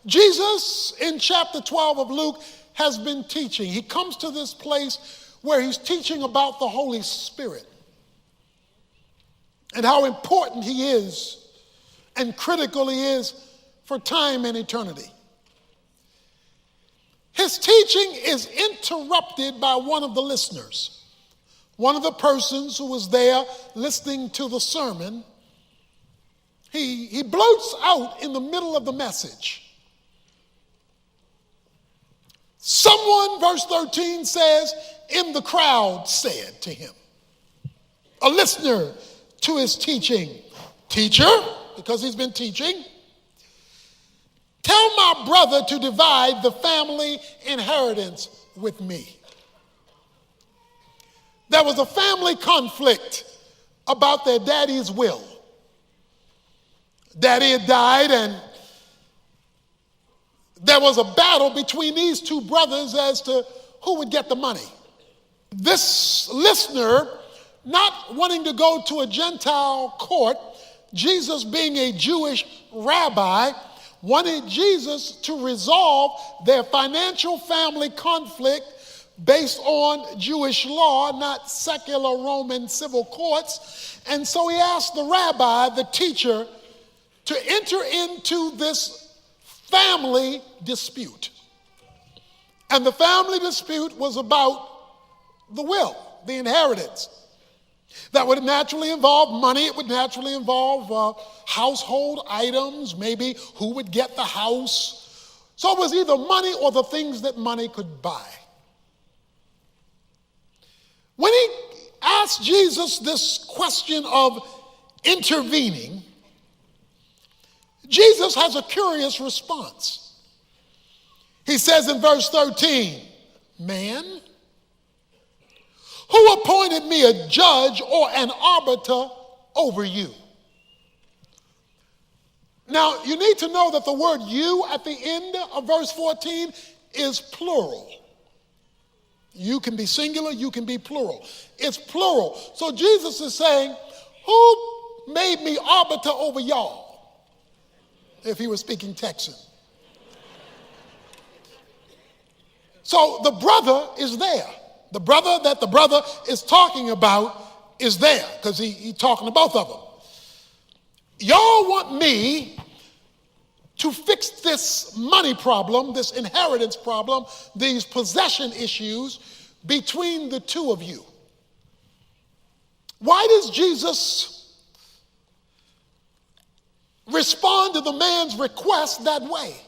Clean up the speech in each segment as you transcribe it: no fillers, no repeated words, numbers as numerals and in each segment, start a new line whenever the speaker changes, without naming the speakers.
Jesus, in chapter 12 of Luke, has been teaching. He comes to this place where he's teaching about the Holy Spirit and how important he is and critical he is for time and eternity. His teaching is interrupted by one of the listeners, one of the persons who was there listening to the sermon. He blurts out in the middle of the message. Someone, verse 13 says, in the crowd said to him, a listener to his teaching, "Teacher," because he's been teaching, "tell my brother to divide the family inheritance with me." There was a family conflict about their daddy's will. Daddy had died, and there was a battle between these two brothers as to who would get the money. This listener, not wanting to go to a Gentile court, Jesus being a Jewish rabbi, wanted Jesus to resolve their financial family conflict based on Jewish law, not secular Roman civil courts. And so he asked the rabbi, the teacher, to enter into this family dispute. And the family dispute was about the will, the inheritance. That would naturally involve money. It would naturally involve household items, maybe who would get the house. So it was either money or the things that money could buy. When he asked Jesus this question of intervening, Jesus has a curious response. He says in verse 13, "Man, who appointed me a judge or an arbiter over you?" Now, you need to know that the word "you" at the end of verse 14 is plural. You can be singular, you can be plural. It's plural. So Jesus is saying, who made me arbiter over y'all? If he was speaking Texan. So the brother is there. The brother that the brother is talking about is there because he's talking to both of them. Y'all want me to fix this money problem, this inheritance problem, these possession issues between the two of you. Why does Jesus respond to the man's request that way?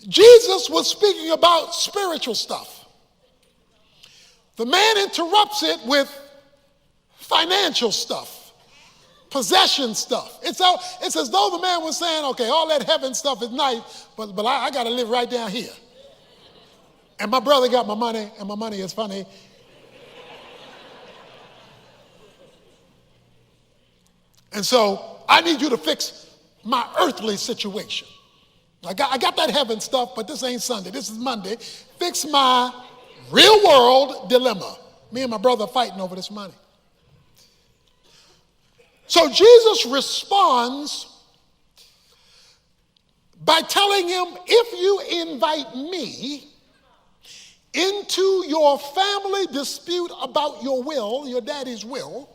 Jesus was speaking about spiritual stuff. The man interrupts it with financial stuff, possession stuff. It's as though the man was saying, okay, all that heaven stuff is nice, but I got to live right down here. And my brother got my money, and my money is funny. And so I need you to fix my earthly situation. I got that heaven stuff, but this ain't Sunday. This is Monday. Fix my real world dilemma. Me and my brother are fighting over this money. So Jesus responds by telling him, if you invite me into your family dispute about your will, your daddy's will,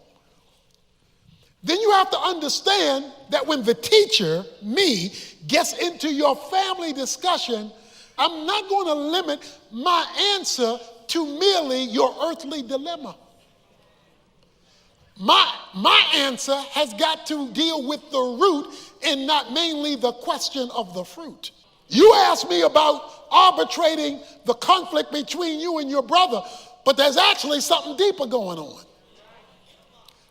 then you have to understand that when the teacher, me, gets into your family discussion, I'm not going to limit my answer to merely your earthly dilemma. My answer has got to deal with the root and not mainly the question of the fruit. You asked me about arbitrating the conflict between you and your brother, but there's actually something deeper going on.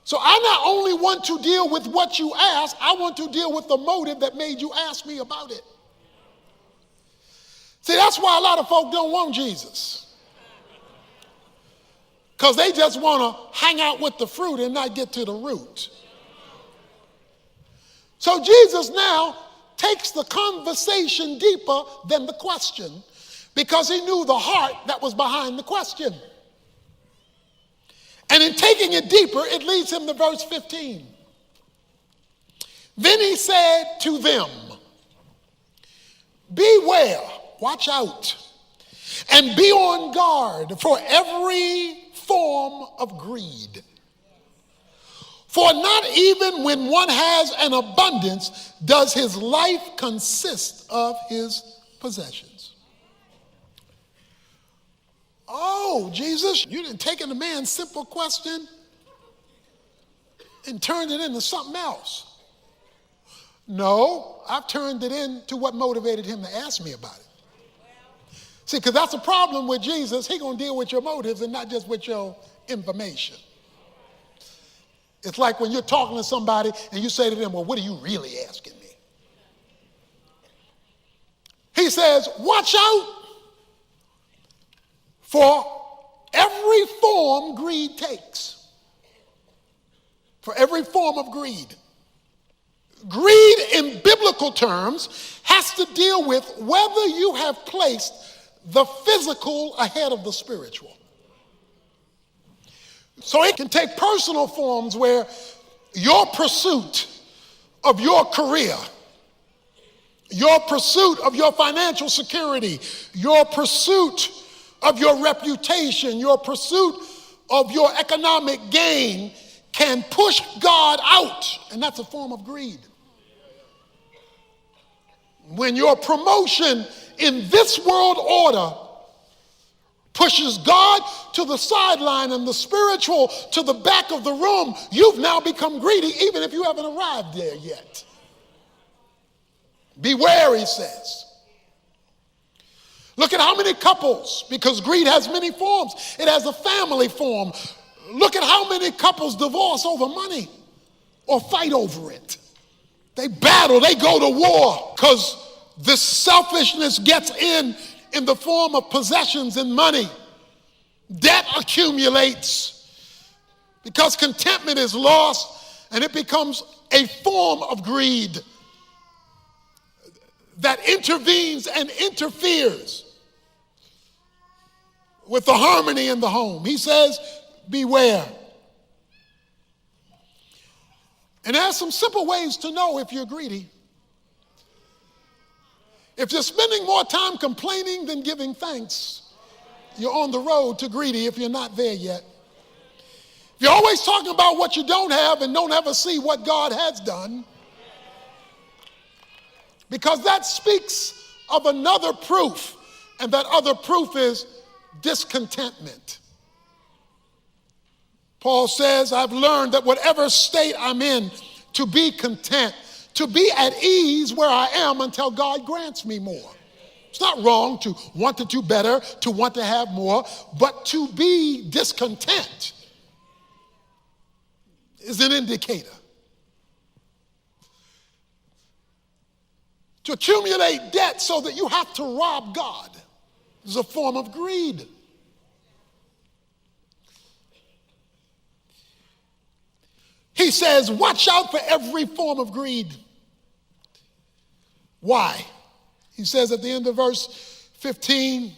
So I not only want to deal with what you asked, I want to deal with the motive that made you ask me about it. See, that's why a lot of folk don't want Jesus. Because they just want to hang out with the fruit and not get to the root. So Jesus now takes the conversation deeper than the question because he knew the heart that was behind the question. And in taking it deeper, it leads him to verse 15. Then he said to them, Beware, watch out, and be on guard for every form of greed. For not even when one has an abundance does his life consist of his possessions. Oh, Jesus, you didn't take the man's simple question and turned it into something else. No, I've turned it into what motivated him to ask me about it. See, because that's the problem with Jesus. He's going to deal with your motives and not just with your information. It's like when you're talking to somebody and you say to them, well, what are you really asking me? He says, watch out for every form greed takes. For every form of greed. Greed in biblical terms has to deal with whether you have placed the physical ahead of the spiritual. So it can take personal forms where your pursuit of your career, your pursuit of your financial security, your pursuit of your reputation, your pursuit of your economic gain can push God out, and that's a form of greed. When your promotion in this world order pushes God to the sideline and the spiritual to the back of the room, you've now become greedy even if you haven't arrived there yet. Beware, he says. Look at how many couples, because greed has many forms. It has a family form. Look at how many couples divorce over money or fight over it. They battle, they go to war because this selfishness gets in the form of possessions and money. Debt accumulates because contentment is lost and it becomes a form of greed that intervenes and interferes with the harmony in the home. He says, beware. And there's some simple ways to know if you're greedy. If you're spending more time complaining than giving thanks, you're on the road to greedy if you're not there yet. If you're always talking about what you don't have and don't ever see what God has done, because that speaks of another proof, and that other proof is discontentment. Paul says, I've learned that whatever state I'm in, to be content, to be at ease where I am until God grants me more. It's not wrong to want to do better, to want to have more, but to be discontent is an indicator. To accumulate debt so that you have to rob God is a form of greed. He says, watch out for every form of greed. Why? He says at the end of verse 15,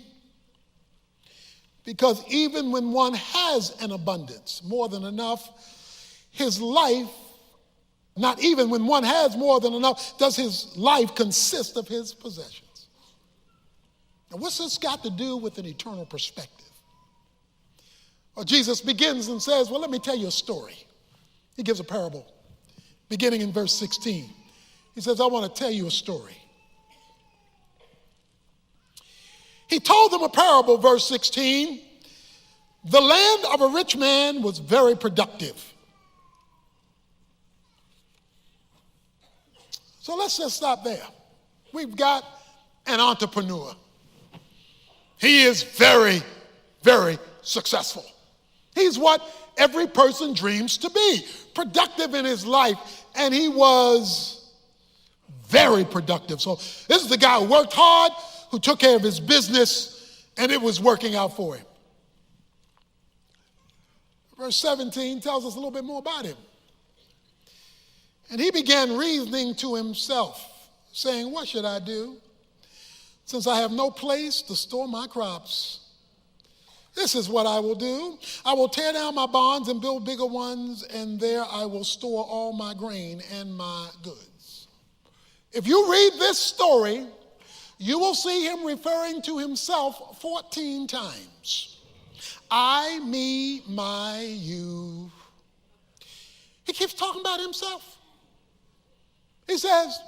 because even when one has an abundance, more than enough, his life, not even when one has more than enough, does his life consist of his possessions. Now, what's this got to do with an eternal perspective? Well, Jesus begins and says, well, let me tell you a story. He gives a parable, beginning in verse 16. He says, I want to tell you a story. He told them a parable, verse 16. The land of a rich man was very productive. So let's just stop there. We've got an entrepreneur. He is very, very successful. He's what every person dreams to be, productive in his life, and he was very productive. So this is the guy who worked hard, who took care of his business, and it was working out for him. Verse 17 tells us a little bit more about him. And he began reasoning to himself, saying, what should I do, since I have no place to store my crops? This is what I will do. I will tear down my barns and build bigger ones, and there I will store all my grain and my goods. If you read this story, you will see him referring to himself 14 times. I, me, my, you. He keeps talking about himself. He says,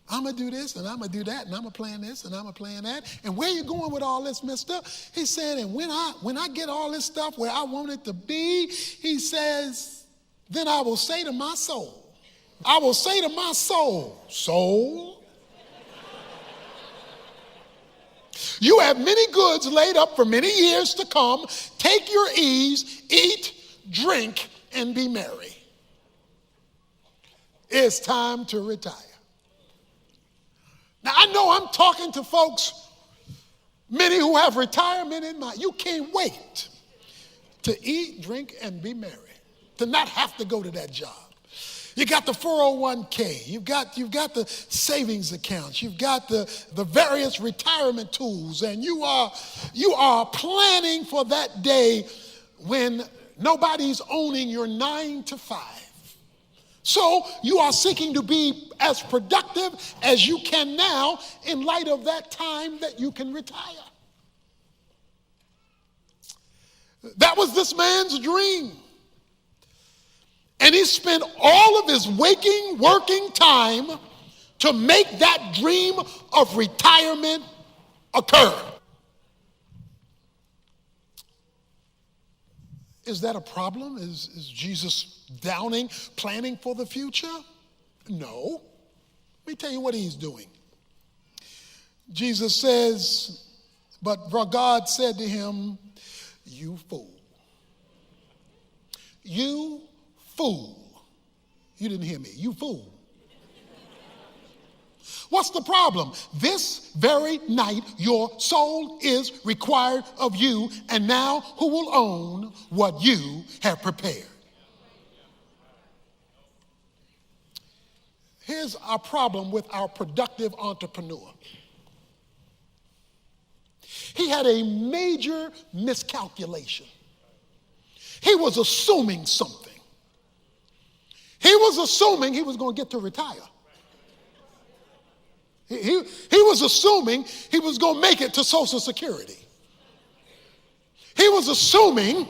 I'm going to do this, and I'm going to do that, and I'm going to plan this, and I'm going to plan that. And where you going with all this, mister? He said, and when I get all this stuff where I want it to be, he says, then I will say to my soul, soul, you have many goods laid up for many years to come. Take your ease, eat, drink, and be merry. It's time to retire. Now, I know I'm talking to folks, many who have retirement in mind. You can't wait to eat, drink, and be merry, to not have to go to that job. You got the 401k, you've got the savings accounts, you've got the various retirement tools, and you are planning for that day when nobody's owning your 9 to 5. So you are seeking to be as productive as you can now in light of that time that you can retire. That was this man's dream. And he spent all of his working time to make that dream of retirement occur. Is that a problem? Is Jesus downing, planning for the future? No. Let me tell you what he's doing. Jesus says, but God said to him, you fool. You fool. You didn't hear me. You fool. What's the problem? This very night, your soul is required of you, and now who will own what you have prepared? Here's our problem with our productive entrepreneur. He had a major miscalculation. He was assuming something. He was assuming he was going to get to retire. He was assuming he was going to make it to Social Security. He was assuming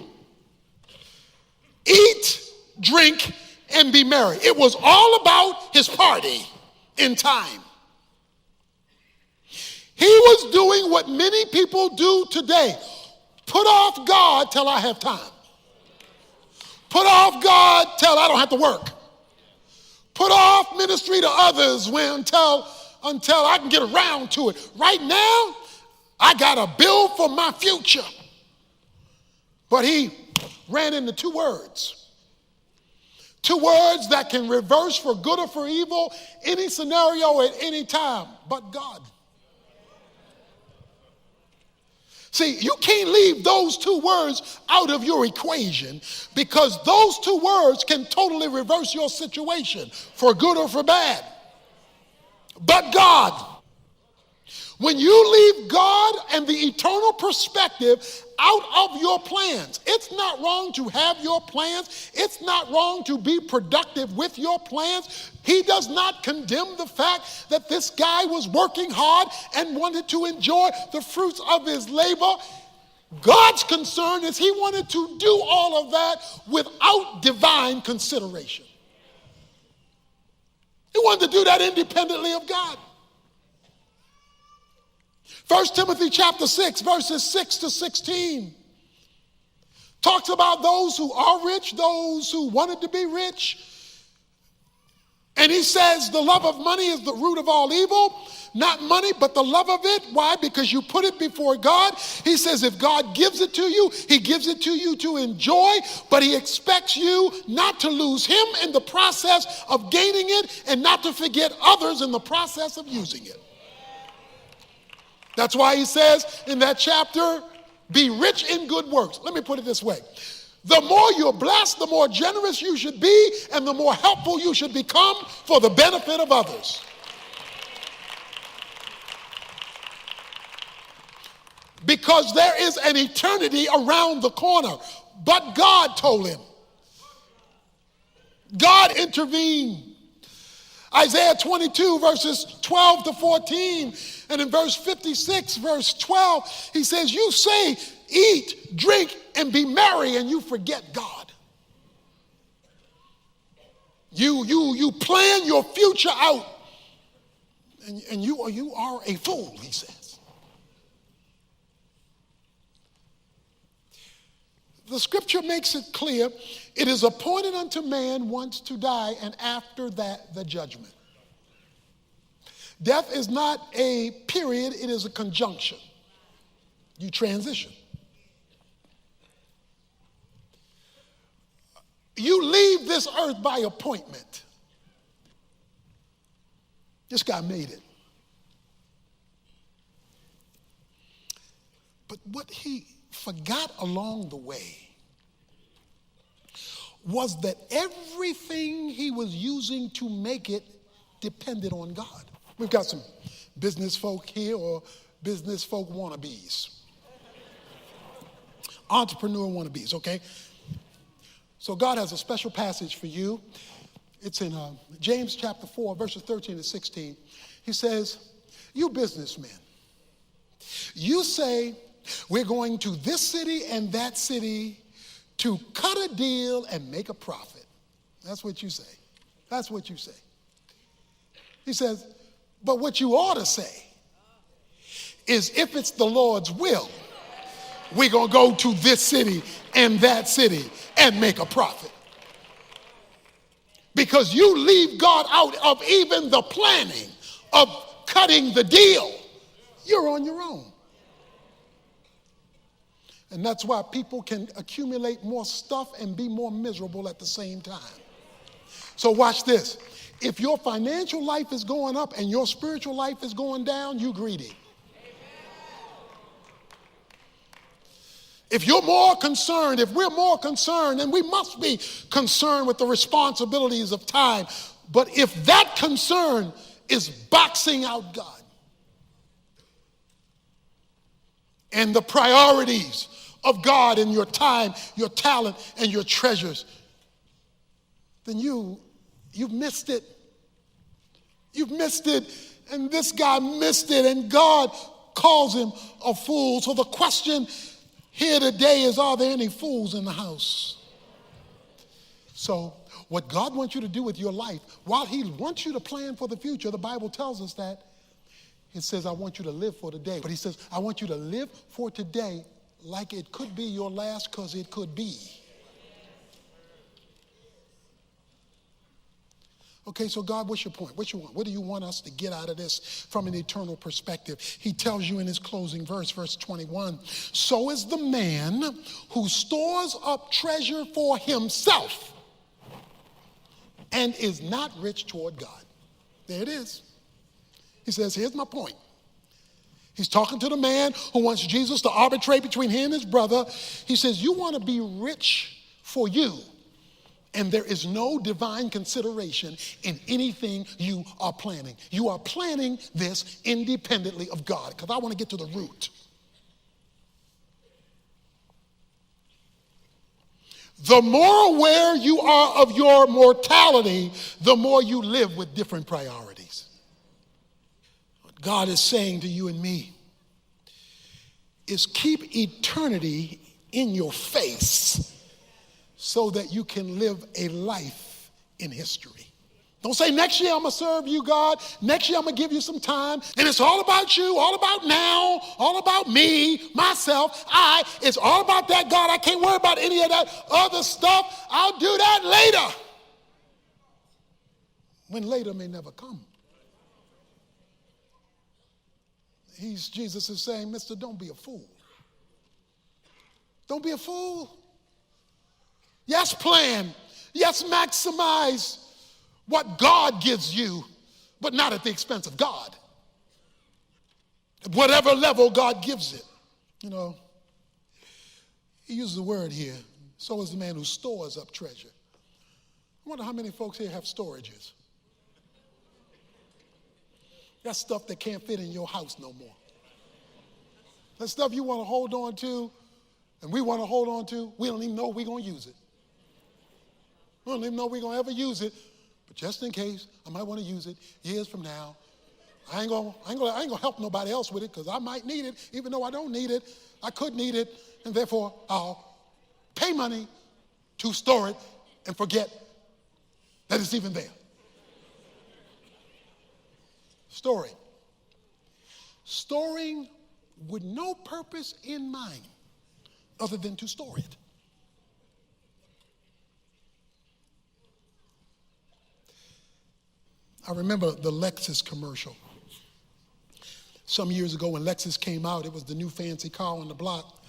eat, drink, and be merry. It was all about his party in time. He was doing what many people do today. Put off God till I have time. Put off God till I don't have to work. Put off ministry to others until I can get around to it. Right now, I got a bill for my future. But he ran into two words. Two words that can reverse for good or for evil any scenario at any time. But God. See, you can't leave those two words out of your equation because those two words can totally reverse your situation for good or for bad. But God. When you leave God and the eternal perspective out of your plans, it's not wrong to have your plans. It's not wrong to be productive with your plans. He does not condemn the fact that this guy was working hard and wanted to enjoy the fruits of his labor. God's concern is he wanted to do all of that without divine consideration. He wanted to do that independently of God. 1 Timothy chapter 6, verses 6 to 16 talks about those who are rich, those who wanted to be rich. And he says the love of money is the root of all evil. Not money, but the love of it. Why? Because you put it before God. He says if God gives it to you, he gives it to you to enjoy, but he expects you not to lose him in the process of gaining it and not to forget others in the process of using it. That's why he says in that chapter, be rich in good works. Let me put it this way. The more you're blessed, the more generous you should be, and the more helpful you should become for the benefit of others. Because there is an eternity around the corner. But God told him. God intervened. Isaiah 22, verses 12 to 14. And in verse 56, verse 12, he says, you say, eat, drink, and be merry, and you forget God. You plan your future out, and you are a fool, he says. The scripture makes it clear, it is appointed unto man once to die, and after that the judgment. Death is not a period, it is a conjunction. You transition. You leave this earth by appointment. This guy made it. But what he forgot along the way was that everything he was using to make it depended on God. We've got some business folk here, or business folk wannabes. Entrepreneur wannabes, okay? So God has a special passage for you. It's in James chapter 4, verses 13 and 16. He says, you businessmen, you say, we're going to this city and that city to cut a deal and make a profit. That's what you say. That's what you say. He says, but what you ought to say is, if it's the Lord's will, we're going to go to this city and that city and make a profit. Because you leave God out of even the planning of cutting the deal. You're on your own. And that's why people can accumulate more stuff and be more miserable at the same time. So watch this. If your financial life is going up and your spiritual life is going down, you greedy. If you're more concerned, if we're more concerned, and we must be concerned with the responsibilities of time, but if that concern is boxing out God and the priorities of God and your time, your talent, and your treasures, then you've missed it. You've missed it, and this guy missed it, and God calls him a fool. So the question here today is, are there any fools in the house? So what God wants you to do with your life, while he wants you to plan for the future, the Bible tells us that it says, I want you to live for today. But he says, I want you to live for today like it could be your last, because it could be. Okay, so God, what's your point? What you want? What do you want us to get out of this from an eternal perspective? He tells you in his closing verse, verse 21, so is the man who stores up treasure for himself and is not rich toward God. There it is. He says, here's my point. He's talking to the man who wants Jesus to arbitrate between him and his brother. He says, you want to be rich for you, and there is no divine consideration in anything you are planning. You are planning this independently of God, because I want to get to the root. The more aware you are of your mortality, the more you live with different priorities. What God is saying to you and me is, keep eternity in your face so that you can live a life in history. Don't say, next year I'm going to serve you, God. Next year I'm going to give you some time. And it's all about you, all about now, all about me, myself, I. It's all about that, God. I can't worry about any of that other stuff. I'll do that later. When later may never come. Jesus is saying, mister, don't be a fool. Don't be a fool. Yes, plan. Yes, maximize what God gives you, but not at the expense of God. At whatever level God gives it. You know, he uses the word here. So is the man who stores up treasure. I wonder how many folks here have storages. That's stuff that can't fit in your house no more. That stuff you want to hold on to, and we want to hold on to, we don't even know we're going to use it. We don't even know we're going to ever use it, but just in case, I might want to use it years from now. I ain't gonna help nobody else with it because I might need it, even though I don't need it. I could need it, and therefore I'll pay money to store it and forget that it's even there. Storing. Storing with no purpose in mind other than to store it. I remember the Lexus commercial. Some years ago when Lexus came out, it was the new fancy car on the block,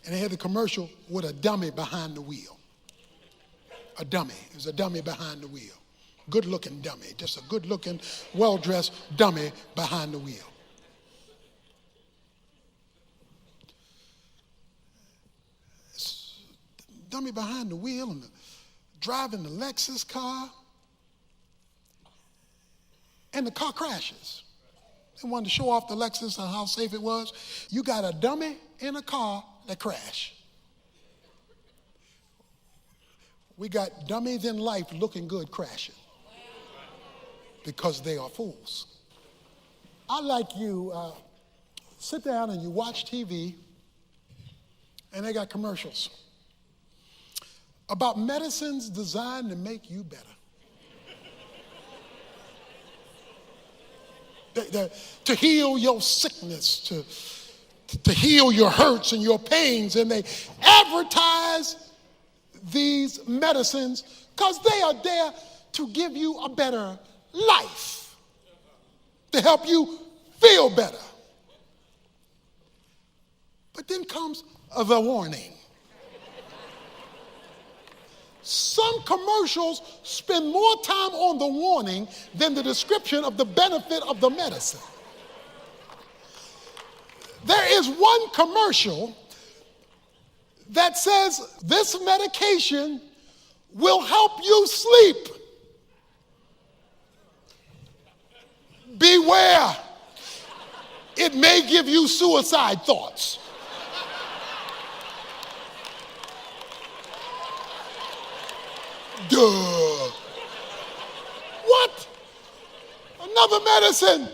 and they had the commercial with a dummy behind the wheel. A dummy. It was a dummy behind the wheel. Good-looking dummy, just a good-looking, well-dressed dummy behind the wheel. Dummy behind the wheel and driving the Lexus car, and the car crashes. They wanted to show off the Lexus and how safe it was. You got a dummy in a car that crashed. We got dummies in life looking good crashing because they are fools. I like you sit down and you watch TV and they got commercials about medicines designed to make you better. To heal your sickness, to heal your hurts and your pains. And they advertise these medicines because they are there to give you a better life, to help you feel better. But then comes the warning. Some commercials spend more time on the warning than the description of the benefit of the medicine. There is one commercial that says this medication will help you sleep. Beware, it may give you suicide thoughts. Duh. What? Another medicine.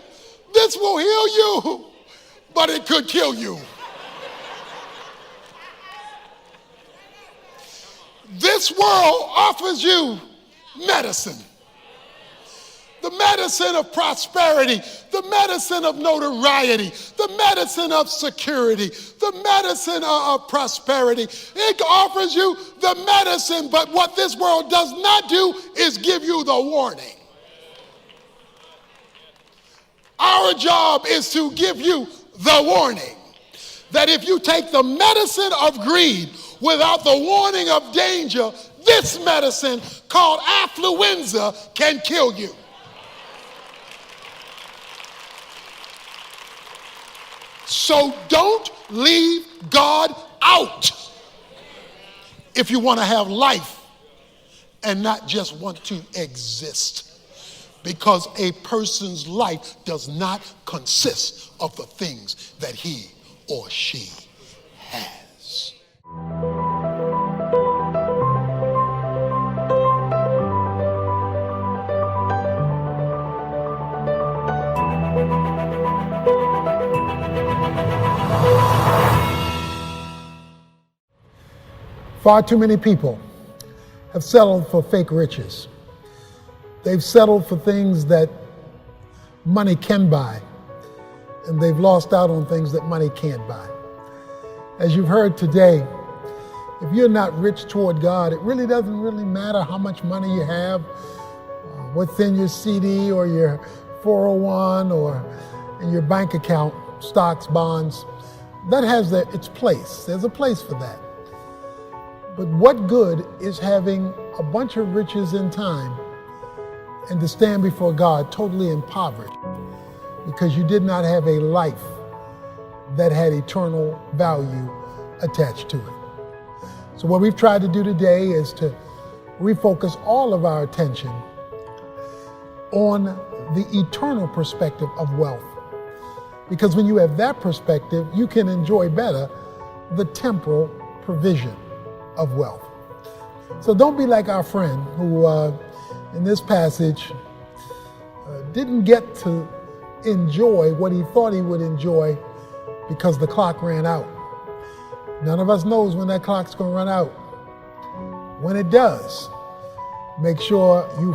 This will heal you, but it could kill you. This world offers you medicine. The medicine of prosperity, the medicine of notoriety, the medicine of security, the medicine of prosperity. It offers you the medicine, but what this world does not do is give you the warning. Our job is to give you the warning that if you take the medicine of greed without the warning of danger, this medicine called affluenza can kill you. So don't leave God out if you want to have life and not just want to exist. Because a person's life does not consist of the things that he or she has. Far too many people have settled for fake riches. They've settled for things that money can buy, and they've lost out on things that money can't buy. As you've heard today, if you're not rich toward God, it really doesn't really matter how much money you have, what's in your CD or your 401 or in your bank account, stocks, bonds. That has its place. There's a place for that. But what good is having a bunch of riches in time and to stand before God totally impoverished because you did not have a life that had eternal value attached to it? So what we've tried to do today is to refocus all of our attention on the eternal perspective of wealth. Because when you have that perspective, you can enjoy better the temporal provision of wealth. So don't be like our friend who in this passage didn't get to enjoy what he thought he would enjoy because the clock ran out. None of us knows when that clock's going to run out. When it does, make sure you